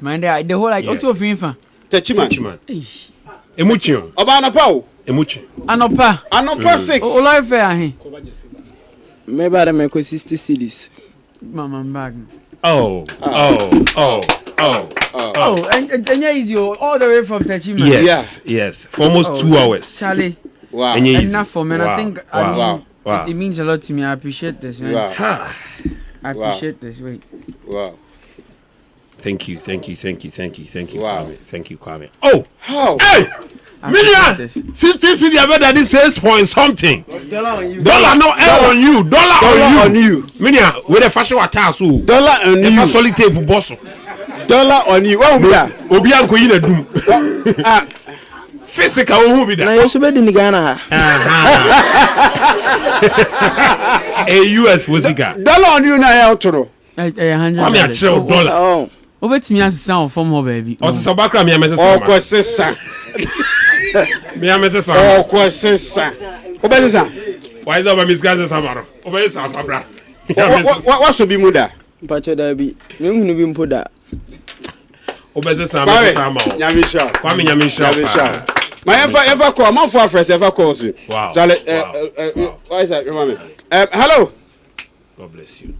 man, the whole like also FIFA. Techiman. Emuchi. Oba anapa. Emuchi. Anopa 6. O life fair. Maybe I make 60 cedis. Mama bag. Oh, and easy all the way from Techiman. Yes. For almost 2 hours. Charlie. Wow. Enough for me. I think Wow. It means a lot to me. I appreciate this, man. Wow. I appreciate this. Wait. Wow. Thank you. Wow. Kwame. Thank you, Kwame. Oh, how? Hey! Million! 60 cedi better than 6 point something. Dollar on you. Dollar no L on you. Dollar on you. Million, with a fashion attacks. Dollar on you. If solid tape boss. Dollar on you. What will be that? Obi anko yi na dum. Physical who be that? Na yeso be di Ghana ha. A US physical. Dollar on you na ya otoro. $100. Kwame a chill dollar. Oh. Over to me as sound from her baby. O se sabakra me amese Oh, sama. kwesesa. Me amese sama. Oh, kwesesa. Obesesa. Why is over Miss Gaza Samaro? Obesa fabra. What so be muda? Pacho da bi. Me hunu bi mpo da. Obesa sama sama. Nyamisha. Kwame nyamisha. My ever call, my for fresh ever calls you. Wow. Why is that? Remember me. Hello. God bless you.